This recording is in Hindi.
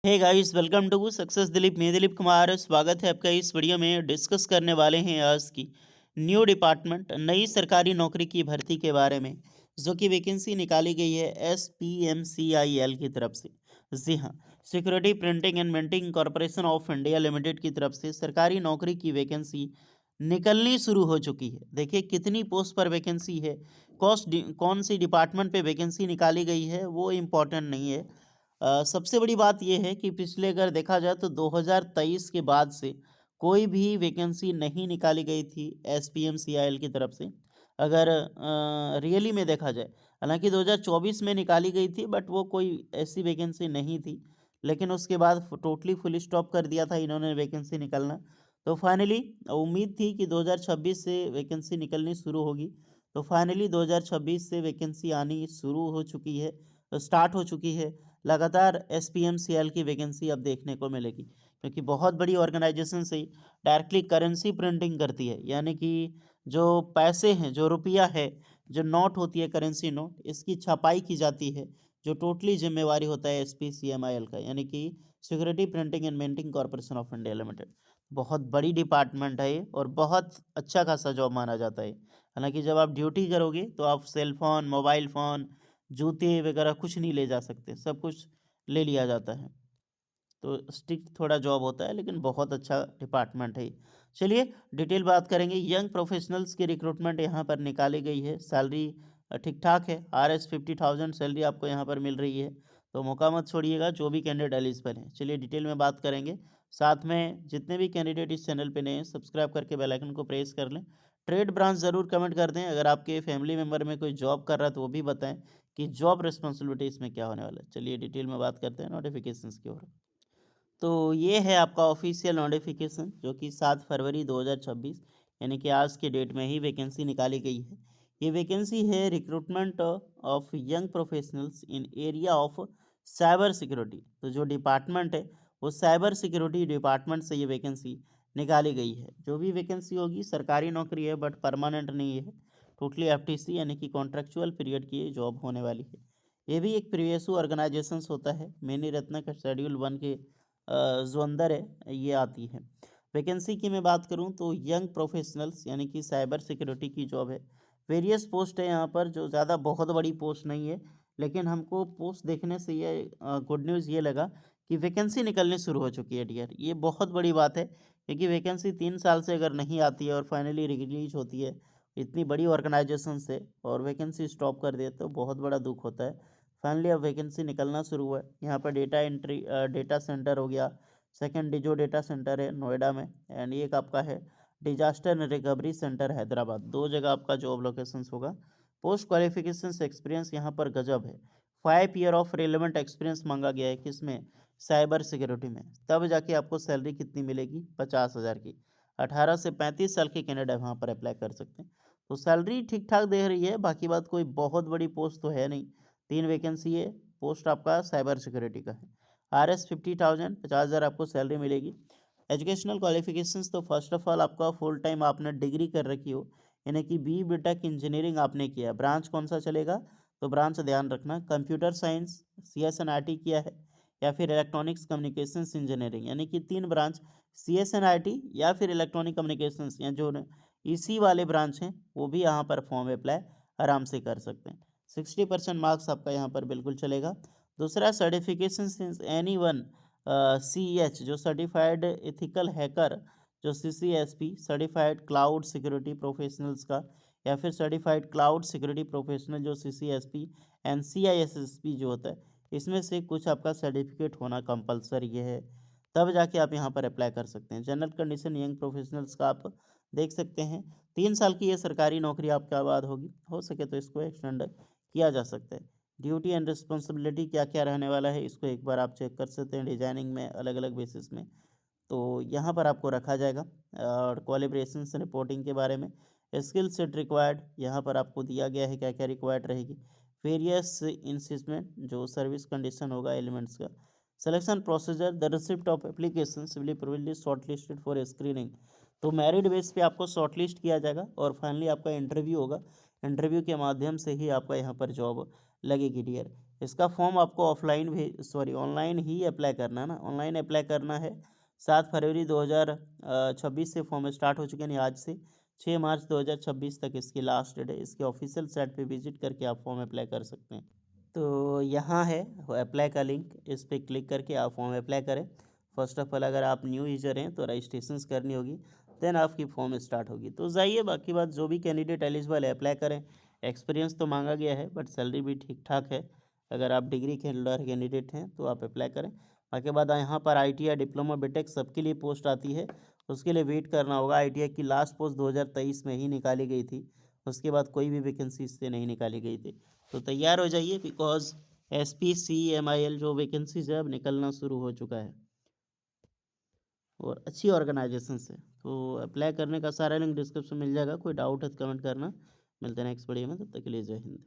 Hey guys, welcome to success Dilip. मैं दिलीप कुमार, स्वागत है आपका। इस वीडियो में डिस्कस करने वाले हैं आज की न्यू डिपार्टमेंट नई सरकारी नौकरी की भर्ती के बारे में, जो कि वैकेंसी निकाली गई है SPMCIL की तरफ से। जी हाँ, security printing and minting corporation of India limited की तरफ से सरकारी नौकरी की वैकेंसी निकलनी शुरू हो चुकी है। देखिए कितनी पोस्ट पर वैकेंसी है, कौन सी डिपार्टमेंट पे वैकेंसी निकाली गई है वो इम्पोर्टेंट नहीं है। सबसे बड़ी बात ये है कि पिछले अगर देखा जाए तो 2023 के बाद से कोई भी वैकेंसी नहीं निकाली गई थी SPMCIL की तरफ से। अगर रियली में देखा जाए, हालांकि 2024 में निकाली गई थी, बट वो कोई ऐसी वैकेंसी नहीं थी। लेकिन उसके बाद टोटली फुल स्टॉप कर दिया था इन्होंने वैकेंसी निकलना। तो फाइनली उम्मीद थी कि 2026 से वैकेंसी निकलनी शुरू होगी। तो फाइनली 2026 से वैकेंसी आनी शुरू हो चुकी है, स्टार्ट हो चुकी है। लगातार SPMCL की वैकेंसी अब देखने को मिलेगी, क्योंकि बहुत बड़ी ऑर्गेनाइजेशन से डायरेक्टली करेंसी प्रिंटिंग करती है। यानी कि जो पैसे हैं, जो रुपया है, जो नोट होती है, करेंसी नोट, इसकी छपाई की जाती है। जो टोटली जिम्मेवारी होता है SPCMIL का, यानी कि security printing and minting corporation of India limited. बहुत बड़ी डिपार्टमेंट है ये, और बहुत अच्छा खासा जॉब माना जाता है। हालांकि जब आप ड्यूटी करोगे तो आप सेल फोन, मोबाइल फ़ोन, जूते वगैरह कुछ नहीं ले जा सकते, सब कुछ ले लिया जाता है। तो स्ट्रिक्ट थोड़ा जॉब होता है, लेकिन बहुत अच्छा डिपार्टमेंट है ये। चलिए डिटेल बात करेंगे। यंग प्रोफेशनल्स की रिक्रूटमेंट यहाँ पर निकाली गई है। सैलरी ठीक ठाक है, RS 50,000 सैलरी आपको यहाँ पर मिल रही है। तो मौका मत छोड़िएगा, जो भी कैंडिडेट एलिजिबल हैं। चलिए डिटेल में बात करेंगे। साथ में जितने भी कैंडिडेट इस चैनल पे नए हैं, सब्सक्राइब करके बेल आइकन को प्रेस कर लें। ट्रेड ब्रांच ज़रूर कमेंट कर दें। अगर आपके फैमिली मेम्बर में कोई जॉब कर रहा है तो वो भी बताएं कि जॉब रिस्पॉन्सिबिलिटी इसमें क्या होने वाला है। चलिए डिटेल में बात करते हैं नोटिफिकेशंस की ओर। तो ये है आपका ऑफिशियल नोटिफिकेशन, जो कि 7 फरवरी 2026 यानी कि आज के डेट में ही वैकेंसी निकाली गई है। ये वैकेंसी है recruitment of young professionals in area of cyber security. तो जो डिपार्टमेंट है वो साइबर सिक्योरिटी डिपार्टमेंट से ये वैकेंसी निकाली गई है। जो भी वैकेंसी होगी सरकारी नौकरी है, बट परमानेंट नहीं है। टोटली FTC यानी कि कॉन्ट्रेक्चुअल पीरियड की ये जॉब होने वाली है। ये भी एक प्रीवियस ऑर्गेनाइजेशंस होता है। मेनी रत्न का शेड्यूल 1 के जो अंदर है ये आती है। वैकेंसी की मैं बात करूं तो यंग प्रोफेशनल्स यानी कि साइबर सिक्योरिटी की जॉब है। वेरियस पोस्ट है यहाँ पर, जो ज़्यादा बहुत बड़ी पोस्ट नहीं है। लेकिन हमको पोस्ट देखने से ये गुड न्यूज़ ये लगा कि वैकेंसी निकलनी शुरू हो चुकी है डियर। ये बहुत बड़ी बात है, क्योंकि वैकेंसी 3 साल से अगर नहीं आती है और फाइनली रिलीज होती है इतनी बड़ी ऑर्गेनाइजेशन से, और वैकेंसी स्टॉप कर दे तो बहुत बड़ा दुख होता है। फाइनली अब वैकेंसी निकलना शुरू हुआ है। यहाँ पर डेटा एंट्री डेटा सेंटर हो गया। सेकंड जो डेटा सेंटर है नोएडा में, एंड एक आपका है डिजास्टर रिकवरी सेंटर हैदराबाद। दो जगह आपका जॉब लोकेशंस होगा। पोस्ट क्वालिफिकेशंस एक्सपीरियंस यहाँ पर गजब है। 5 ईयर ऑफ रिलेवेंट एक्सपीरियंस मांगा गया है, किसमें? साइबर सिक्योरिटी में। तब जाके आपको सैलरी कितनी मिलेगी? 50,000 की। 18 से 35 साल के कैंडिडेट वहाँ पर अप्लाई कर सकते हैं। तो सैलरी ठीक ठाक दे रही है। बाकी बात, कोई बहुत बड़ी पोस्ट तो है नहीं। 3 वैकेंसी है। पोस्ट आपका साइबर सिक्योरिटी का है। RS 50,000, 50,000 आपको सैलरी मिलेगी। एजुकेशनल क्वालिफिकेशंस तो फर्स्ट ऑफ ऑल आपका फुल टाइम आपने डिग्री कर रखी हो, यानी कि BTech इंजीनियरिंग आपने किया। ब्रांच कौन सा चलेगा? तो ब्रांच ध्यान रखना, कंप्यूटर साइंस, CSNIT किया है, या फिर इलेक्ट्रॉनिक्स कम्युनिकेशंस इंजीनियरिंग। यानी कि 3 ब्रांच, CSNIT या फिर इलेक्ट्रॉनिक कम्युनिकेशंस, या जो इसी वाले ब्रांच हैं वो भी यहाँ पर फॉर्म अप्लाई आराम से कर सकते हैं। 60% मार्क्स आपका यहाँ पर बिल्कुल चलेगा। दूसरा, सर्टिफिकेशन सिंस एनी 1 CEH जो सर्टिफाइड एथिकल हैकर, जो CCSP certified cloud security professionals का, या फिर सर्टिफाइड क्लाउड सिक्योरिटी प्रोफेशनल जो CCSP एंड CISSP जो होता है, इसमें से कुछ आपका सर्टिफिकेट होना कंपलसरी है। तब जाके आप यहाँ पर अप्लाई कर सकते हैं। जनरल कंडीशन यंग प्रोफेशनल्स का आप देख सकते हैं। 3 साल की ये सरकारी नौकरी आपके बाद होगी। हो सके तो इसको एक्सटेंड किया जा सकता है। ड्यूटी एंड रिस्पॉन्सिबिलिटी क्या क्या रहने वाला है, इसको एक बार आप चेक कर सकते हैं डिजाइनिंग में, अलग अलग बेसिस में। तो यहाँ पर आपको रखा जाएगा। और क्वालिफिकेशंस रिपोर्टिंग के बारे में, स्किल सेट रिक्वायर्ड यहाँ पर आपको दिया गया है क्या क्या रिक्वायर्ड रहेगी। वेरियस इंसिसमेंट जो सर्विस कंडीशन होगा एलिमेंट्स का। Selection procedure, the receipt of application will be probably shortlisted for screening. तो मेरिट बेस पे आपको शॉर्टलिस्ट किया जाएगा, और फाइनली आपका इंटरव्यू होगा। इंटरव्यू के माध्यम से ही आपका यहाँ पर जॉब लगेगी डियर। इसका फॉर्म आपको ऑफलाइन भी सॉरी ऑनलाइन ही अप्लाई करना है ना, ऑनलाइन अप्लाई करना है। 7 फरवरी 2026 से फॉर्म स्टार्ट हो चुके हैं, आज से 6 मार्च 2026 तक इसकी लास्ट डेट है। इसके ऑफिशियल साइट पे विजिट करके आप फॉर्म अप्लाई कर सकते हैं। तो यहाँ है अप्लाई का लिंक, इस पर क्लिक करके आप फॉर्म अप्लाई करें। फर्स्ट ऑफ ऑल अगर आप न्यू यूजर हैं तो रजिस्ट्रेशन करनी होगी, देन आपकी फॉर्म स्टार्ट होगी। तो जाइए, बाकी बात जो भी कैंडिडेट एलिजिबल है अप्लाई करें। एक्सपीरियंस तो मांगा गया है बट सैलरी भी ठीक ठाक है। अगर आप डिग्री के होल्डर कैंडिडेट हैं तो आप अप्लाई करें। बाकी बाद यहाँ पर ITI डिप्लोमा बीटेक सबके लिए पोस्ट आती है, उसके लिए वेट करना होगा। ITI की लास्ट पोस्ट 2023 में ही निकाली गई थी, उसके बाद कोई भी वैकेंसी इससे नहीं निकाली गई थी। तो तैयार हो जाइए, बिकॉज SPCMIL जो वैकेंसीज है अब निकलना शुरू हो चुका है और अच्छी ऑर्गेनाइजेशन से। तो अप्लाई करने का सारा लिंक डिस्क्रिप्शन मिल जाएगा। कोई डाउट है तो कमेंट करना। मिलते हैं नेक्स्ट वीडियो में, तब तक के लिए जय हिंद।